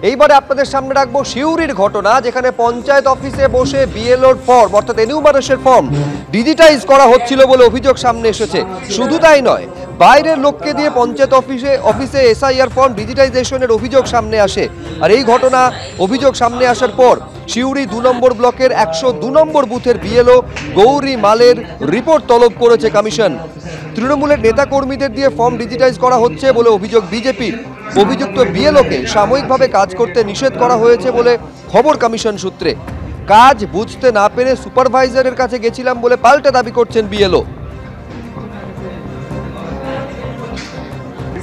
এইবারে আপনাদের সামনে রাখবো সিউড়ির ঘটনা, যেখানে পঞ্চায়েত অফিসে বসে বিএলওর ফর্ম অর্থাৎ এনিউমারেশন ফর্ম ডিজিটাইজ করা হচ্ছিল বলে অভিযোগ সামনে এসেছে। শুধু তাই নয়, বাইরের লোককে দিয়ে পঞ্চায়েত অফিসে এসআইআর ফর্ম ডিজিটাইজেশনের অভিযোগ সামনে আসে। আর এই ঘটনা অভিযোগ সামনে আসার পর সিউড়ি 2 নম্বর ব্লকের 102 নম্বর বুথের বিএলও গৌরী মালের রিপোর্ট তলব করেছে কমিশন। তৃণমূলের নেতাকর্মীদের দিয়ে ফর্ম ডিজিটাইজ করা হচ্ছে বলে অভিযোগ বিজেপির। অভিযুক্ত বিএলওকে সাময়িকভাবে কাজ করতে নিষেধ করা হয়েছে বলে খবর কমিশন সূত্রে। কাজ বুঝতে না পেরে সুপারভাইজারের কাছে গেছিলাম বলে পাল্টা দাবি করছেন বিএলও।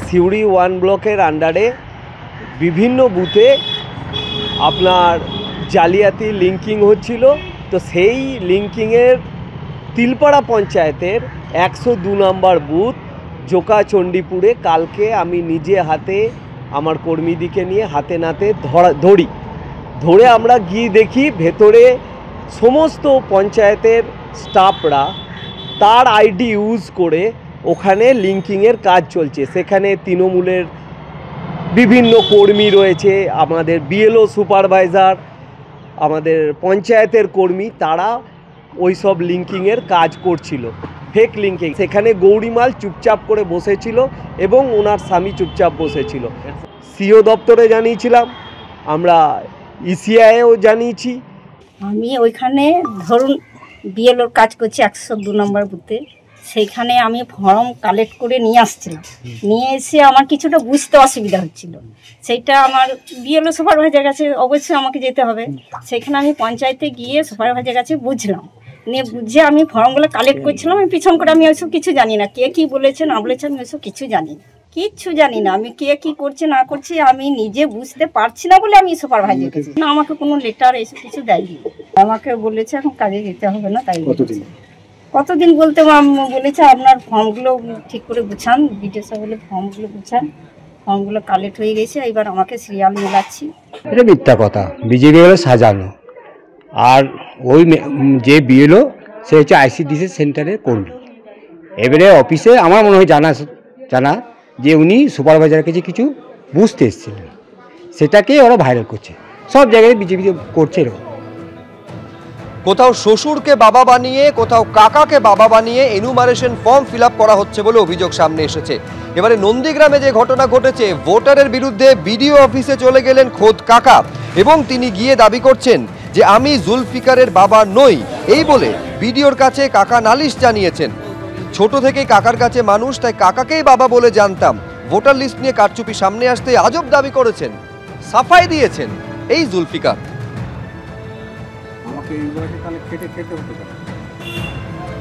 সিউড়ি 1 ব্লকের আন্ডারে বিভিন্ন বুথে আপনার জালিয়াতি লিঙ্কিং হচ্ছিল। তো সেই লিঙ্কিংয়ের তিলপাড়া পঞ্চায়েতের 102 নম্বর বুথ জোকাচণ্ডীপুরে কালকে আমি নিজে হাতে আমার কর্মীদিকে নিয়ে হাতে নাতে ধরে আমরা গিয়ে দেখি ভেতরে সমস্ত পঞ্চায়েতের স্টাফরা তার আইডি ইউজ করে ওখানে লিঙ্কিংয়ের কাজ চলছে। সেখানে তৃণমূলের বিভিন্ন কর্মী রয়েছে, আমাদের বিএলও সুপারভাইজার, আমাদের পঞ্চায়েতের কর্মী, তারা ওই সব লিঙ্কিংয়ের কাজ করছিল, ফেক লিঙ্কিং। সেখানে গৌরীমাল চুপচাপ করে বসেছিল এবং ওনার স্বামী চুপচাপ বসেছিল। সিও দপ্তরে জানিয়েছিলাম, আমরা ইসিআইও জানিয়েছি। আমি ওইখানে ধরুন বিএলওর কাজ করছি 102 নম্বর বুথে। সেইখানে আমি ফর্ম কালেক্ট করে নিয়ে আসছিলাম, নিয়ে এসে আমার কিছুটা বুঝতে অসুবিধা হচ্ছিল। সেইটা আমার বিএলও সুপারভাইজার কাছে অবশ্যই আমাকে যেতে হবে। সেখানে আমি পঞ্চায়েতে গিয়ে সুপারভাইজার কাছে বুঝলাম, নিয়ে বুঝে আমি ফর্মগুলো কালেক্ট করছিলাম। আমি পিছন করে আমি ওইসব কিছু জানি না, কে কী বলেছে না বলেছে আমি ওইসব কিছু জানি না, কিচ্ছু জানি না। আমি কে কী করছে না করছে আমি নিজে বুঝতে পারছি না বলে আমি সুপারভাইজার কাছে না, আমাকে কোনো লেটার এসব কিছু দেয়নি। আমাকে বলেছে এখন কাজে যেতে হবে না। তাই কতদিন বলতে বলেছে আপনার ফর্মগুলো ঠিক করে গুছান, বিডিও সাহেব বলে ফর্মগুলো গুছান। ফর্মগুলো কালেক্ট হয়ে গেছে, এবার আমাকে সিরিয়াল মেলাচ্ছি। এটা মিথ্যা কথা, বিজেপি হলো সাজানো। আর ওই যে বিএলও সে হচ্ছে আইসিডিসি সেন্টারের কর্মী। এবারে অফিসে আমার মনে হয় জানা যে উনি সুপারভাইজারের কাছে কিছু বুঝতে এসেছিলেন, সেটাকে ওরা ভাইরাল করছে। সব জায়গায় বিজেপি করছে এরকম। কোথাও শ্বশুরকে বাবা বানিয়ে, কোথাও কাকাকে বাবা বানিয়ে এনুমারেশন ফর্ম ফিল আপ করা হচ্ছে বলে অভিযোগ সামনে এসেছে। এবারে নন্দীগ্রামে যে ঘটনা ঘটেছে, ভোটারের বিরুদ্ধে বিডিও অফিসে চলে গেলেন খোদ কাকা এবং তিনি গিয়ে দাবি করছেন যে আমি জুলফিকারের বাবা নই, এই বলে বিডিওর কাছে কাকা নালিশ জানিয়েছেন। ছোট থেকেই কাকার কাছে মানুষ, তাই কাকাকেই বাবা বলে জানতাম। ভোটার লিস্ট নিয়ে কারচুপি সামনে আসতে আজব দাবি করেছেন, সাফাই দিয়েছেন এই জুলফিকার। এই বয়সে তাহলে খেটে হতো,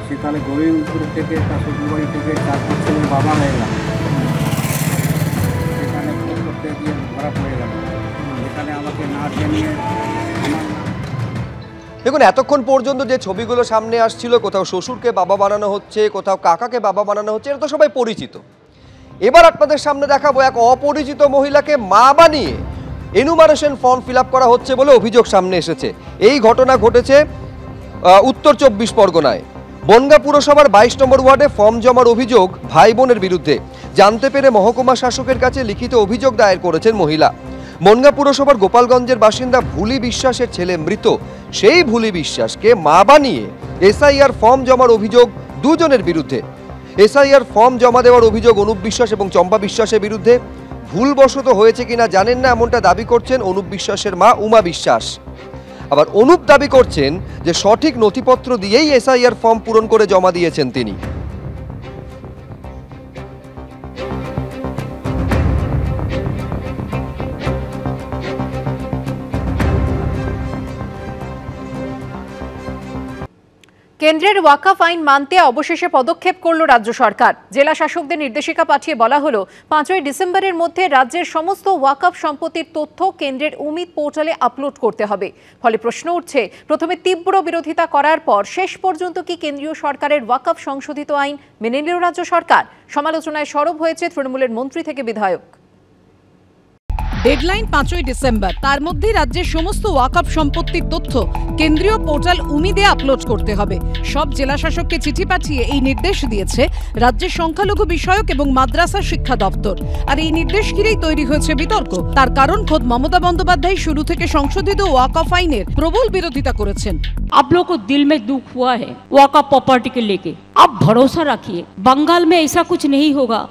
সে তাহলে গরিবপুর থেকে তার শ্বশুরবাড়ি থেকে 4-5 ছেলের বাবা হয়ে গেল, সেখানে করতে গিয়ে ধরা পড়ে গেল, সেখানে আমাকে না জানিয়ে। দেখুন, এতক্ষণ পর্যন্ত যে ছবিগুলো সামনে আসছিল, কোথাও শ্বশুরকে বাবা বানানো হচ্ছে, কোথাও কাকাকে বাবা বানানো হচ্ছে, এটা তো সবাই পরিচিত। এবার আপনাদের সামনে দেখাবো এক অপরিচিত মহিলাকে মা বানিয়ে এনুমারেশন ফর্ম ফিল আপ করা হচ্ছে বলে অভিযোগ সামনে এসেছে। এই ঘটনা ঘটেছে উত্তর 24 পরগনায়। বনগাঁ পুরসভার 22 নম্বর ওয়ার্ডে ফর্ম জমার অভিযোগ ভাই বোনের বিরুদ্ধে। জানতে পেরে মহকুমা শাসকের কাছে লিখিত অভিযোগ দায়ের করেছেন মহিলা। বনগাঁ পুরসভার গোপালগঞ্জের বাসিন্দা ভুলি বিশ্বাসের ছেলে মৃত। সেই ভুলি বিশ্বাসকে মা বানিয়ে এসআইআর ফর্ম জমার অভিযোগ দুজনের বিরুদ্ধে। এসআইআর ফর্ম জমা দেওয়ার অভিযোগ অনুপ বিশ্বাস এবং চম্পা বিশ্বাসের বিরুদ্ধে। ভুলবশত হয়েছে কিনা জানেন না, এমনটা দাবি করছেন অনুপ বিশ্বাসের মা উমা বিশ্বাস। আবার অনুপ দাবি করছেন যে সঠিক নথিপত্র দিয়েই এসআইআর ফর্ম পূরণ করে জমা দিয়েছেন তিনি। কেন্দ্রের ওয়াকফ আইন মানতে অবশেষে পদক্ষেপ করল রাজ্য সরকার। জেলা শাসকদের নির্দেশিকা পাঠিয়ে বলা হলো 5ই ডিসেম্বরের মধ্যে রাজ্যের সমস্ত ওয়াকফ সম্পত্তির তথ্য কেন্দ্রের উমিদ পোর্টালে আপলোড করতে হবে। ফলে প্রশ্ন উঠছে, প্রথমে তীব্র বিরোধিতা করার পর শেষ পর্যন্ত কি কেন্দ্রীয় সরকারের ওয়াকফ সংশোধিত আইন মেনে নিল রাজ্য সরকার? সমালোচনায় সরব হয়েছে তৃণমূলের মন্ত্রী থেকে বিধায়ক। ডেডলাইন 5ই ডিসেম্বর। তার মধ্যে রাজ্যের সমস্ত ওয়াকফ সম্পত্তির তথ্য কেন্দ্রীয় পোর্টাল উমিদে আপলোড করতে হবে। সব জেলা শাসককে চিঠি পাঠিয়ে এই নির্দেশ দিয়েছে রাজ্যের সংখ্যালঘু বিষয়ক এবং মাদ্রাসা শিক্ষা দপ্তর। আর এই নির্দেশ ঘিরেই তৈরি হয়েছে বিতর্ক। তার কারণ খোদ মমতা বন্দ্যোপাধ্যায় শুরু থেকে সংশোধিত ওয়াকফ আইনের প্রবল বিরোধিতা করেছেন। आप लोग को दिल में दुख हुआ है वक़्फ़ प्रॉपर्टी के लेके, आप भरोसा रखिए बंगाल में ऐसा कुछ नहीं होगा।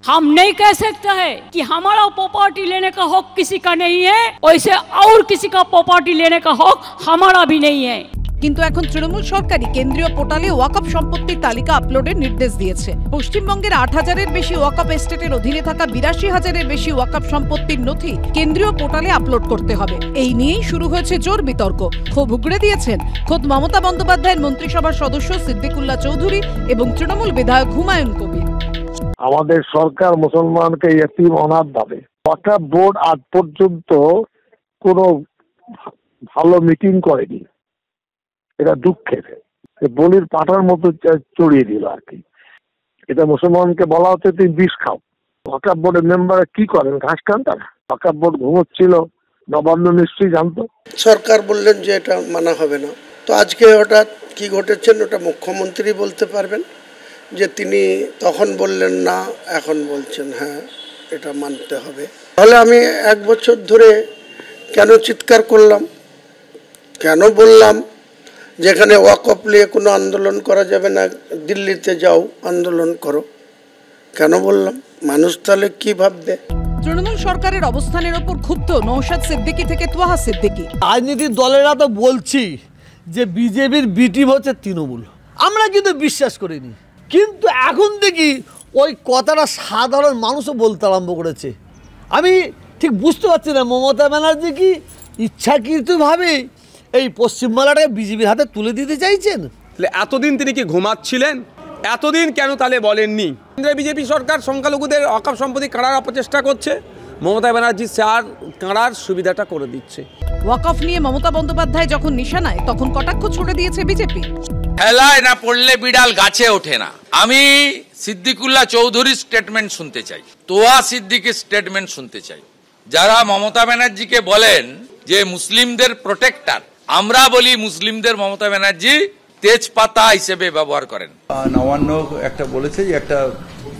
हम नहीं कह सकते हैं कि हमारा प्रॉपर्टी लेने का हक किसी का नहीं है, वैसे और किसी का प्रॉपर्टी लेने का हक हमारा भी नहीं है। কিন্তু এখন তৃণমূল সরকারই কেন্দ্রীয় পোর্টালে ওয়াকফ সম্পত্তির তালিকা আপলোডের নির্দেশ দিয়েছে। পশ্চিমবঙ্গের 8,000-এর বেশি ওয়াকফ এস্টেটের অধীনে থাকা 82,000-এর বেশি ওয়াকফ সম্পত্তির নথি কেন্দ্রীয় পোর্টালে আপলোড করতে হবে। এই নিয়েই শুরু হয়েছে জোর বিতর্ক। ক্ষোভ উগড়ে দিয়েছেন খোদ মমতা বন্দ্যোপাধ্যায়ের মন্ত্রিসভার সদস্য সিদ্দিকুল্লাহ চৌধুরী এবং তৃণমূল বিধায়ক হুমায়ুন কবির। আমাদের সরকার মুসলমানকে ইতিম অনাথ ভাবে। ওয়াকফ বোর্ড আজ পর্যন্ত কোনো ভালো মিটিং করেনি, এটা দুঃখের। বলির পাঠার মতো চড়িয়ে দিল আর কি। এটা মুসলমানকে বলা হচ্ছে তুমি বিষ খাও। ওয়াকফ বোর্ডের মেম্বাররা কি করেন? ঘাস খান তারা। ওয়াকফ বোর্ড ঘুমোচ্ছিল, নবান্ন নিশ্চয়ই জানতো। সরকার বললেন যে এটা মানা হবে না, তো আজকে হঠাৎ কি ঘটেছেন ওটা মুখ্যমন্ত্রী বলতে পারবেন, যে তিনি তখন বললেন না, এখন বলছেন হ্যাঁ এটা মানতে হবে। তাহলে আমি 1 বছর ধরে কেন চিৎকার করলাম, কেন বললাম যেখানে ওয়াকফ নিয়ে কোনো আন্দোলন করা যাবে না, দিল্লিতে যাও আন্দোলন করো, কেন বললাম? মানুষ তাহলে কি ভাববে? তৃণমূল সরকারের অবস্থানের ওপর ক্ষুব্ধ নওশাদ সিদ্দিকী থেকে তোহা সিদ্দিকী। রাজনীতির দলেরা তো বলছি যে বিজেপির বি টিম হচ্ছে তৃণমূল, আমরা কিন্তু বিশ্বাস করিনি, কিন্তু এখন দেখি ওই কথাটা সাধারণ মানুষও বলতে আরম্ভ করেছে। আমি ঠিক বুঝতে পারছি না মমতা ব্যানার্জি কি ইচ্ছাকৃতভাবে এই পশ্চিমবাংলাটাকে বিজেপির হাতে তুলে দিতে চাইছেন? এতদিন তিনি কি ঘুমাচ্ছিলেন? এতদিন কেন তাহলে বলেননি? কেন্দ্রে বিজেপি সরকার সংখ্যালঘুদের ওয়াকফ সম্পত্তি কাড়ার অপচেষ্টা করছে, মমতা ব্যানার্জি স্যার কাড়ার সুবিধাটা করে দিচ্ছে। ওয়াকফ নিয়ে মমতা বন্দ্যোপাধ্যায় যখন নিশানায়, তখন কটাক্ষ ছুড়ে দিয়েছে বিজেপি। হেলায় না পড়লে বিড়াল গাছে ওঠে না। আমি সিদ্দিকুল্লাহ চৌধুরীর স্টেটমেন্ট শুনতে চাই, তোয়া সিদ্দিকের স্টেটমেন্ট শুনতে চাই। যারা মমতা ব্যানার্জিকে বলেন যে মুসলিমদের প্রোটেক্টর, আমরা বলি মুসলিমদের মমতা ব্যানার্জি তেজপাতা হিসেবে ব্যবহার করেন। নবান্ন একটা বলেছে যে একটা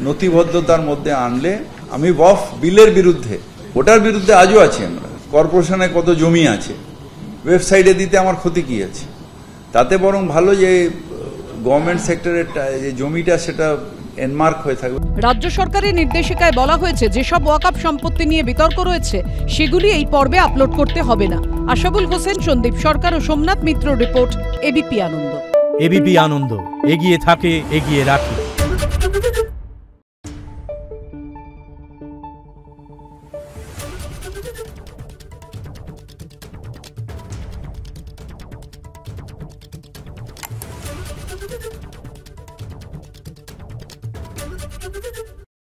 নথিবদ্ধতার মধ্যে আনলে, আমি ওয়াকফ বিলের বিরুদ্ধে, ওটার বিরুদ্ধে আজও আছি আমরা। কর্পোরেশনে কত জমি আছে, ওয়েবসাইটে দিতে আমার ক্ষতি কি আছে? তাতে বরং ভালো যে গভর্নমেন্ট সেক্টরের যে জমিটা সেটা এনমার্ক হয়ে থাকবে। রাজ্য সরকারের নির্দেশিকায় বলা হয়েছে যেসব ওয়াকফ সম্পত্তি নিয়ে বিতর্ক রয়েছে সেগুলি এই পর্বে আপলোড করতে হবে না। আশাবুল হোসেন, সন্দীপ সরকার ও সোমনাথ মিত্র রিপোর্ট, এবিপি আনন্দ। এবিপি আনন্দ, এগিয়ে থাকে, এগিয়ে রাখে।